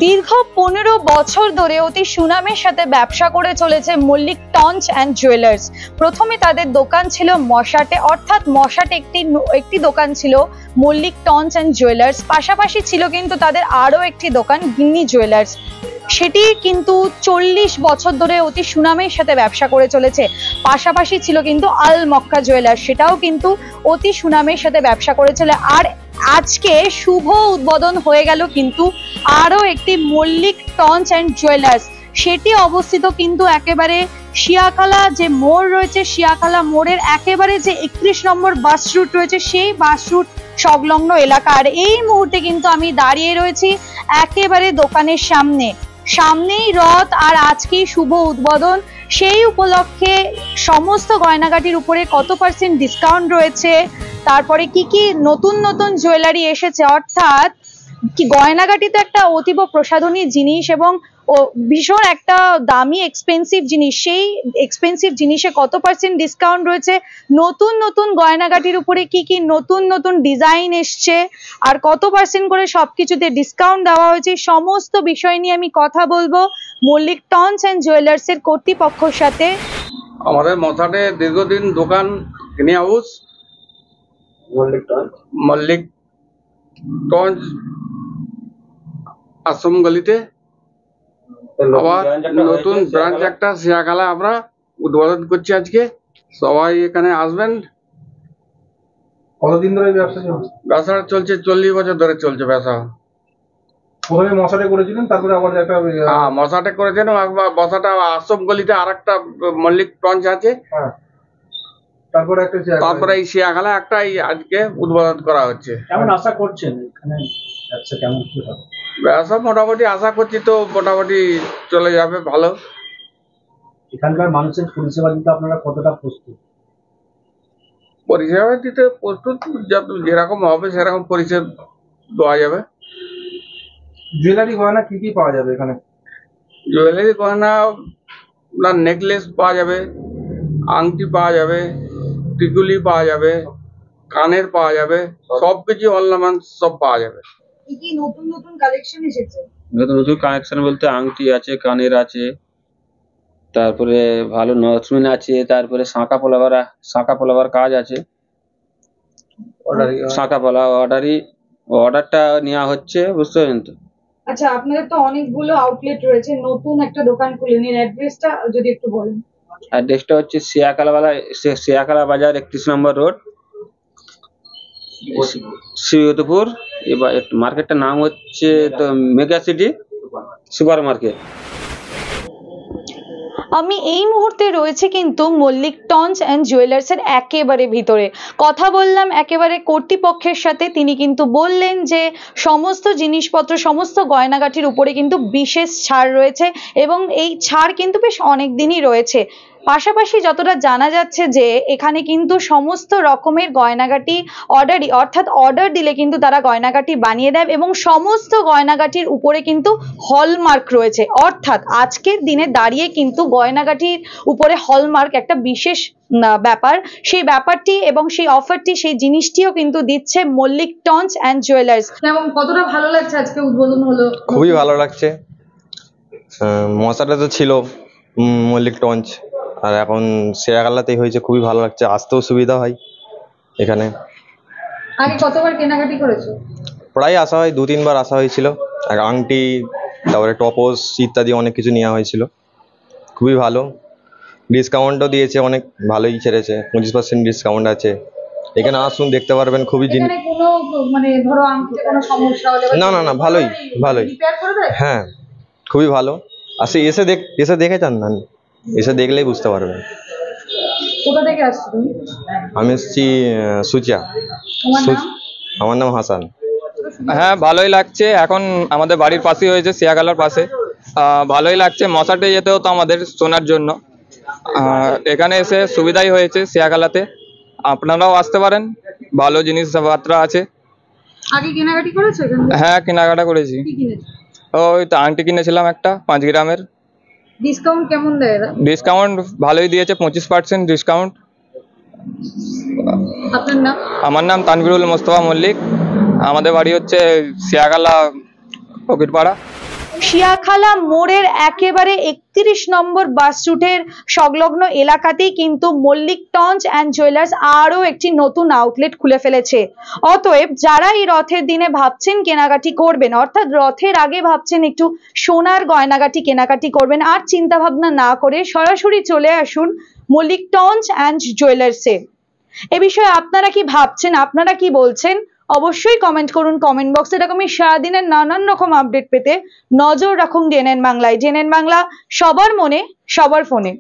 দীর্ঘ 15 বছর ধরে অতি সুনামের সাথে ব্যবসা করে চলেছে মল্লিক টঞ্চ অ্যান্ড জুয়েলার্স। প্রথমে তাদের দোকান ছিল মশাটে, অর্থাৎ মশাটে একটি দোকান ছিল মল্লিক টঞ্চ অ্যান্ড জুয়েলার্স। পাশাপাশি ছিল কিন্তু তাদের আরও একটি দোকান গিন্নি জুয়েলার্স। সেটি কিন্তু 40 বছর ধরে অতি সুনামের সাথে ব্যবসা করে চলেছে। পাশাপাশি ছিল কিন্তু আল মক্কা জুয়েলার্স, সেটাও কিন্তু অতি সুনামের সাথে ব্যবসা করে চলে। আর আজকে শুভ উদ্বোধন হয়ে গেল কিন্তু আরো একটি মল্লিক টঞ্চ অ্যান্ড জুয়েলার্স। সেটি অবস্থিত কিন্তু একেবারে শিয়াখালা যে মোড় রয়েছে, শিয়াখালা মোড়ের একেবারে যে 31 নম্বর বাস রুট রয়েছে, সেই বাস রুট সংলগ্ন এলাকা। আর এই মুহূর্তে কিন্তু আমি দাঁড়িয়ে রয়েছি একেবারে দোকানের সামনেই রথ আর আজকেই শুভ উদ্বোধন। সেই উপলক্ষে সমস্ত গয়নাগাটির উপরে কত % ডিসকাউন্ট রয়েছে, তারপরে কি কি নতুন নতুন জুয়েলারি এসেছে, অর্থাৎ কি গয়নাগাটি তো একটা অতীব প্রসাধনী জিনিস এবং ভীষণ একটা দামি এক্সপেন্সিভ জিনিস, সেই এক্সপেন্সিভ জিনিসে কত % ডিসকাউন্ট রয়েছে, নতুন নতুন গয়নাগাটির উপরে কি কি নতুন নতুন ডিজাইন এসছে, আর কত % করে সবকিছুতে ডিসকাউন্ট দেওয়া হয়েছে, সমস্ত বিষয় নিয়ে আমি কথা বলবো মল্লিক টঞ্চ অ্যান্ড জুয়েলার্স এর কর্তৃপক্ষের সাথে। আমাদের মশাটে দীর্ঘদিন দোকান গিনি হাউস মল্লিক টঞ্চ আশ্রম গলিতে, আবার নতুন ব্রাঞ্চ একটা শিয়াখালা আমরা উদ্বোধন করছি আজকে। সবাই এখানে আসবেন। কতদিন ধরে ব্যবসা চলছে? ব্যবসা চলছে 40 বছর ধরে চলছে ব্যবসা। প্রথমে মশাটে করেছিলেন, তারপরে আবার একটা মশাটে করেছেন, মশাটা আশ্রম গলিতে আর একটা মল্লিক টঞ্চ আছে, তারপরে এই শিয়াখালা একটা আজকে উদ্বোধন করা হচ্ছে। কেমন আশা করছেন এখানে ব্যবসা কেমন কি হবে? ব্যবসা মোটামুটি আশা করছি তো মোটামুটি চলে যাবে ভালো। এখানকার মানুষের পরিষেবা দিতে আপনারা কতটা প্রস্তুত? পরিষেবা দিতে প্রস্তুত, যেরকম হবে সেরকম পরিষেবা দেওয়া যাবে। জুয়েলারি গয়না কি কি পাওয়া যাবে এখানে? জুয়েলারি গয়না নেকলেস পাওয়া যাবে, আংটি পাওয়া যাবে, টিকুলি পাওয়া যাবে, কানের পাওয়া যাবে, সবকিছু অর্নামেন্টস সব পাওয়া যাবে। কি কি নতুন নতুন কালেকশন এসেছে? নতুন নতুন কালেকশন বলতে আংটি আছে, কানের আছে, তারপরে ভালো নথমিন আছে, তারপরে শাঁখা পলাবার কাজ আছে, শাঁখা পলা অর্ডারটা নেওয়া হচ্ছে, বুঝতে পারছেন তো। আচ্ছা, আপনাদের তো অনেকগুলো আউটলেট রয়েছে, নতুন একটা দোকান খুলেন, এর অ্যাড্রেসটা যদি একটু বলেন। অ্যাড্রেসটা হচ্ছে শিয়াখালা বাজার 31 নম্বর রোড, শ্রীয়তপুর। এবার মার্কেটটার নাম হচ্ছে তো মেগা সিটি সুপার মার্কেট। আমি এই মুহূর্তে রয়েছে কিন্তু মল্লিক টঞ্চ অ্যান্ড জুয়েলার্স এর একেবারে ভিতরে। কথা বললাম একেবারে কর্তৃপক্ষের সাথে, তিনি কিন্তু বললেন যে সমস্ত জিনিসপত্র, সমস্ত গয়নাগাটির উপরে কিন্তু বিশেষ ছাড় রয়েছে এবং এই ছাড় কিন্তু বেশ অনেক দিনই রয়েছে। পাশাপাশি যতটা জানা যাচ্ছে যে এখানে কিন্তু সমস্ত রকমের গয়নাগাটি অর্থাৎ অর্ডার দিলে কিন্তু তারা গয়নাগাটি বানিয়ে দেয় এবং সমস্ত গয়নাগাটির উপরে কিন্তু হলমার্ক রয়েছে। অর্থাৎ আজকের দিনে দাঁড়িয়ে কিন্তু গয়নাগাটির উপরে হলমার্ক একটা বিশেষ ব্যাপার, সেই ব্যাপারটি এবং সেই অফারটি, সেই জিনিসটিও কিন্তু দিচ্ছে মল্লিক টঞ্চ অ্যান্ড জুয়েলার্স। এবং কতটা ভালো লাগছে আজকে উদ্বোধন হলো? খুবই ভালো লাগছে। মশাটা তো ছিল মল্লিক টঞ্চ, আর এখন শিয়াখালাতেই হয়েছে, খুবই ভালো লাগছে, আসতেও সুবিধা হয় এখানে। আগে কতবার কেনাকাটি করেছো? প্রায় আসা হয়, 2-3 বার আসা হয়েছিল। আর আংটি, তারপরে টপস ইত্যাদি অনেক কিছু নেওয়া হয়েছিল। খুবই ভালো, ডিসকাউন্টও দিয়েছে, অনেক ভালোই ছেড়েছে, 25% ডিসকাউন্ট আছে। এখানে আসুন, দেখতে পারবেন। খুবই না ভালোই হ্যাঁ, খুবই ভালো। এসে দেখে যান না, এসে দেখলেই বুঝতে পারবেন। কোথা থেকে আসছো তুমি? আমি এসেছি সুচিয়া। আমার নাম হাসান। হ্যাঁ, ভালোই লাগছে। এখন আমাদের বাড়ির পাশেই হয়েছে, শিয়াখালার পাশে। ভালোই লাগছে। মশাটে যেতে হতো আমাদের শোনার জন্য, এখানে এসে সুবিধাই হয়েছে শিয়াখালাতে। আপনারাও আসতে পারেন, ভালো জিনিসপত্র আছে। আগে কেনাকাটি করেছো? হ্যাঁ, কেনাকাটা করেছি। ওই তো আংটি কিনেছিলাম একটা 5 গ্রামের। ডিসকাউন্ট কেমন দেয়? ডিসকাউন্ট ভালোই দিয়েছে, 25% ডিসকাউন্ট। আপনার নাম? আমার নাম তানভীরুল মোস্তফা মল্লিক। আমাদের বাড়ি হচ্ছে শিয়াখালা ফকিরপাড়া। শিয়াখালা মোড়ের একেবারে 31 নম্বর বাস রুটের সংলগ্ন এলাকাতেই কিন্তু মল্লিক টঞ্চ অ্যান্ড জুয়েলার্স আরও একটি নতুন আউটলেট খুলে ফেলেছে। অতএব যারা এই রথের দিনে ভাবছেন কেনাকাটি করবেন, অর্থাৎ রথের আগে ভাবছেন একটু সোনার গয়নাগাটি কেনাকাটি করবেন, আর চিন্তা ভাবনা না করে সরাসরি চলে আসুন মল্লিক টঞ্চ অ্যান্ড জুয়েলার্সে। এ বিষয়ে আপনারা কি ভাবছেন, আপনারা কি বলছেন অবশ্যই কমেন্ট করুন কমেন্ট বক্সে। এরকমই সারাদিনের নানান রকম আপডেট পেতে নজর রাখুন জেএনএন বাংলায়। জেএনএন বাংলা, সবার মনে সবার ফোনে।